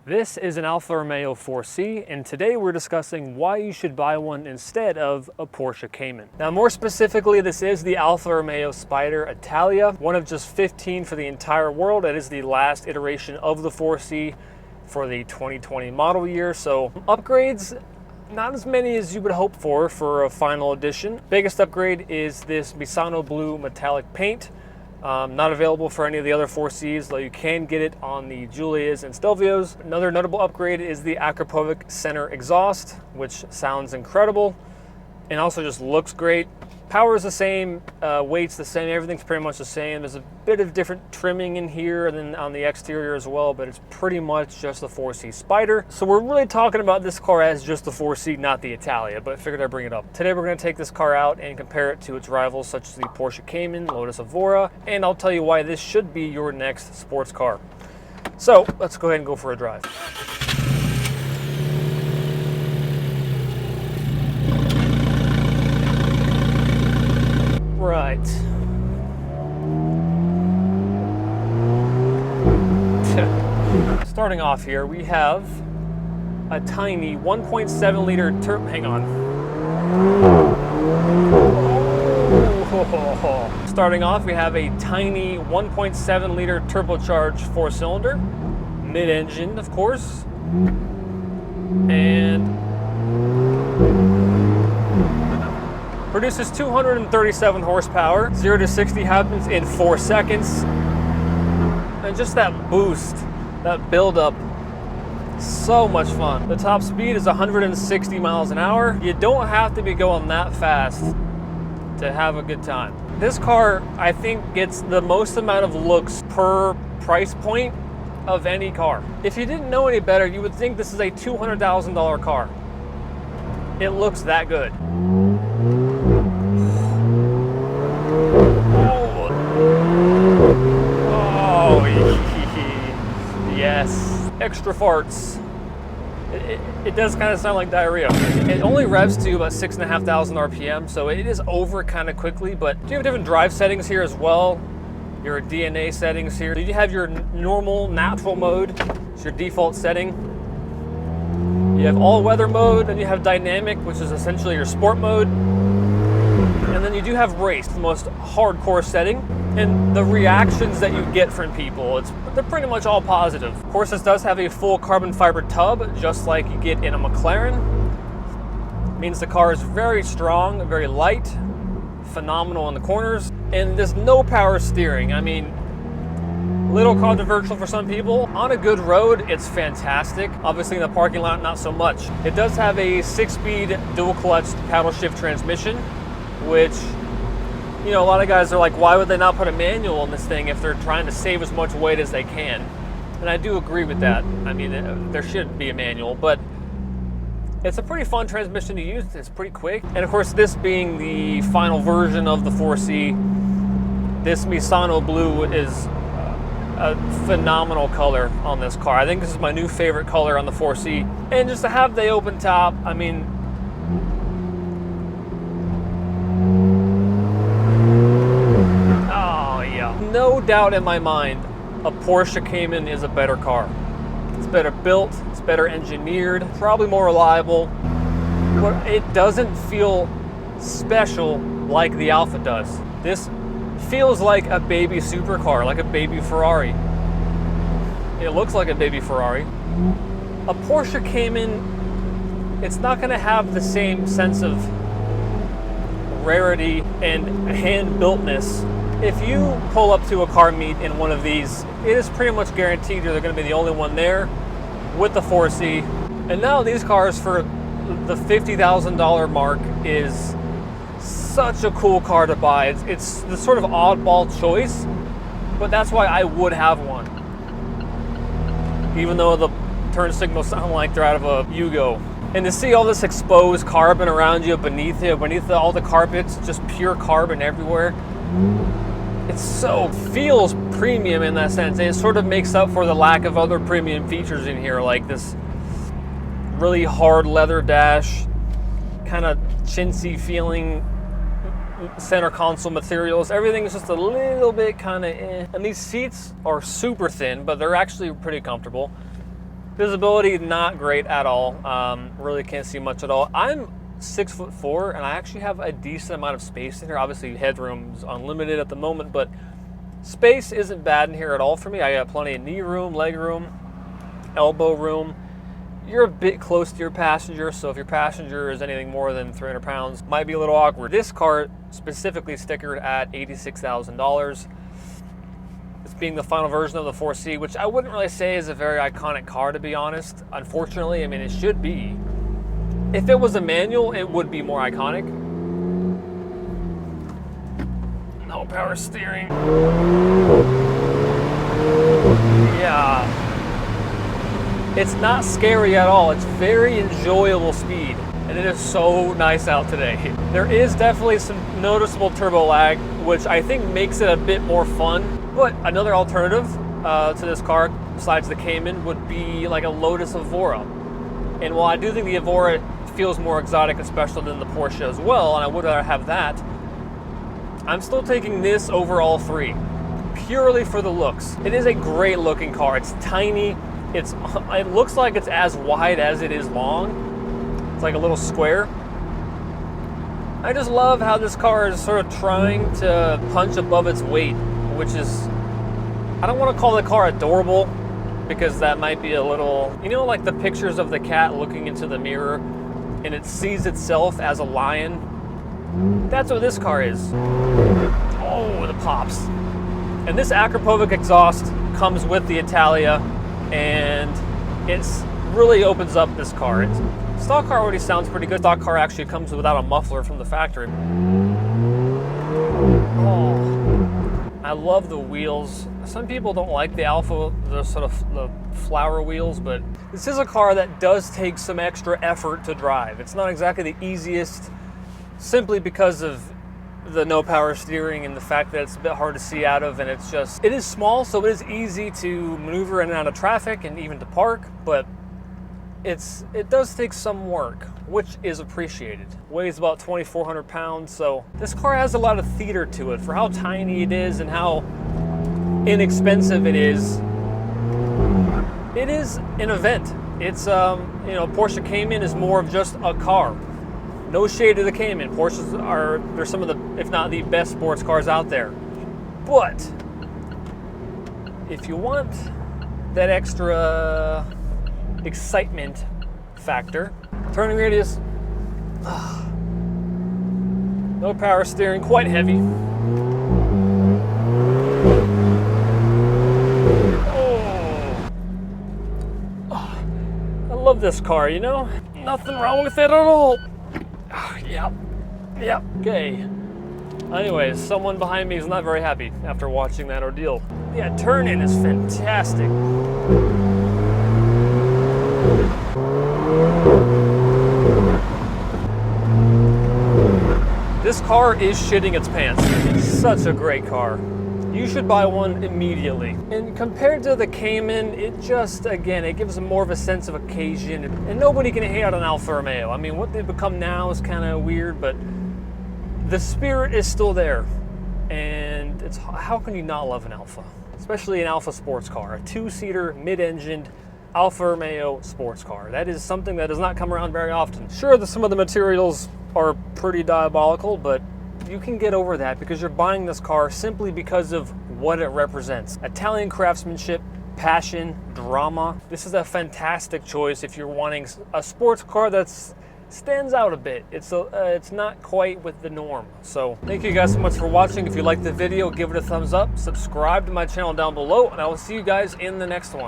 This is an Alfa Romeo 4C, and today we're discussing why you should buy one instead of a Porsche Cayman. Now, more specifically, this is the Alfa Romeo Spider Italia, one of just 15 for the entire world. It is the last iteration of the 4C for the 2020 model year, so upgrades, not as many as you would hope for a final edition. Biggest upgrade is this Misano Blue Metallic paint. Not available for any of the other 4Cs, though you can get it on the Giulias and Stelvios. Another notable upgrade is the Akrapovič center exhaust, which sounds incredible and also just looks great. Power is the same, weight's the same, everything's pretty much the same. There's a bit of different trimming in here and then on the exterior as well, but it's pretty much just the 4C Spider. So we're really talking about this car as just the 4C, not the Italia, but I figured I'd bring it up. Today we're going to take this car out and compare it to its rivals such as the Porsche Cayman, Lotus Evora, and I'll tell you why this should be your next sports car. So let's go ahead and go for a drive. Right. Starting off here, we have a tiny 1.7 liter hang on. Oh. Starting off, we have a tiny 1.7 liter turbocharged 4-cylinder, mid-engine, of course, and produces 237 horsepower. 0 to 60 happens in 4 seconds. And just that boost, that build-up, so much fun. The top speed is 160 miles an hour. You don't have to be going that fast to have a good time. This car, I think, gets the most amount of looks per price point of any car. If you didn't know any better, you would think this is a $200,000 car. It looks that good. Oh, yes. Extra farts. It does kind of sound like diarrhea. It only revs to about 6,500 RPM, so it is over kind of quickly, but you have different drive settings here as well. Your DNA settings here. You have your normal, natural mode. It's your default setting. You have all-weather mode, and you have dynamic, which is essentially your sport mode. And then you do have race, the most hardcore setting. And the reactions that you get from people, they're pretty much all positive. Of course, this does have a full carbon fiber tub, just like you get in a McLaren. It means the car is very strong, very light, phenomenal in the corners, and there's no power steering. I mean, little controversial for some people. On a good road, it's fantastic. Obviously in the parking lot, not so much. It does have a 6-speed dual clutch paddle shift transmission, which, you know, a lot of guys are like, why would they not put a manual in this thing if they're trying to save as much weight as they can? And I do agree with that. I mean, there should be a manual, but it's a pretty fun transmission to use. It's pretty quick. And of course, this being the final version of the 4C, this Misano Blue is a phenomenal color on this car. I think this is my new favorite color on the 4C. And just to have the open top, I mean, no doubt in my mind, a Porsche Cayman is a better car. It's better built, it's better engineered, probably more reliable, but it doesn't feel special like the Alfa does. This feels like a baby supercar, like a baby Ferrari. It looks like a baby Ferrari. A Porsche Cayman, it's not going to have the same sense of rarity and hand-builtness. If you pull up to a car meet in one of these, it is pretty much guaranteed you're going to be the only one there with the 4C. And now these cars for the $50,000 mark is such a cool car to buy. It's the sort of oddball choice, but that's why I would have one. Even though the turn signals sound like they're out of a Yugo. And to see all this exposed carbon around you, beneath all the carpets, just pure carbon everywhere. It feels premium in that sense. It sort of makes up for the lack of other premium features in here, like this really hard leather dash, kind of chintzy feeling center console materials. Everything is just a little bit kind of And these seats are super thin, but they're actually pretty comfortable. Visibility, not great at all. Really can't see much at all. I'm 6'4", and I actually have a decent amount of space in here. Obviously, headroom's unlimited at the moment, but space isn't bad in here at all for me. I got plenty of knee room, leg room, elbow room. You're a bit close to your passenger, so if your passenger is anything more than 300 pounds, might be a little awkward. This car specifically stickered at $86,000. It's being the final version of the 4C, which I wouldn't really say is a very iconic car, to be honest. Unfortunately, I mean, it should be. If it was a manual, it would be more iconic. No power steering. Yeah. It's not scary at all. It's very enjoyable speed, and it is so nice out today. There is definitely some noticeable turbo lag, which I think makes it a bit more fun. But another alternative to this car, besides the Cayman, would be like a Lotus Evora. And while I do think the Evora feels more exotic and special than the Porsche as well, and I would rather have that, I'm still taking this over all three, purely for the looks. It is a great looking car. It's tiny. It looks like it's as wide as it is long. It's like a little square. I just love how this car is sort of trying to punch above its weight, which is, I don't want to call the car adorable, because that might be a little, you know, like the pictures of the cat looking into the mirror and it sees itself as a lion. That's what this car is. Oh, the pops. And this Akrapovič exhaust comes with the Italia, and it really opens up this car. Stock car already sounds pretty good. Stock car actually comes without a muffler from the factory. Oh, I love the wheels. Some people don't like the Alfa, the sort of the flower wheels, but this is a car that does take some extra effort to drive. It's not exactly the easiest, simply because of the no power steering and the fact that it's a bit hard to see out of, and it is small, so it is easy to maneuver in and out of traffic and even to park, but it does take some work, which is appreciated. Weighs about 2,400 pounds, so this car has a lot of theater to it for how tiny it is and how inexpensive it is. It is an event. It's you know, Porsche Cayman is more of just a car. No shade to the Cayman. Porsches they're some of the, if not the best sports cars out there. But if you want that extra excitement factor, turning radius, no power steering, quite heavy. I love this car, you know? Nothing wrong with it at all. Yep. Okay. Anyways, someone behind me is not very happy after watching that ordeal. Yeah, turn-in is fantastic. This car is shitting its pants. It's such a great car. You should buy one immediately. And compared to the Cayman, it just, again, it gives more of a sense of occasion. And nobody can hate on an Alfa Romeo. I mean, what they've become now is kind of weird, but the spirit is still there. And how can you not love an Alfa? Especially an Alfa sports car, a two-seater, mid-engined Alfa Romeo sports car. That is something that does not come around very often. Sure, some of the materials are pretty diabolical, but you can get over that because you're buying this car simply because of what it represents. Italian craftsmanship, passion, drama. This is a fantastic choice if you're wanting a sports car that stands out a bit. It's not quite with the norm. So thank you guys so much for watching. If you liked the video, give it a thumbs up, subscribe to my channel down below, and I will see you guys in the next one.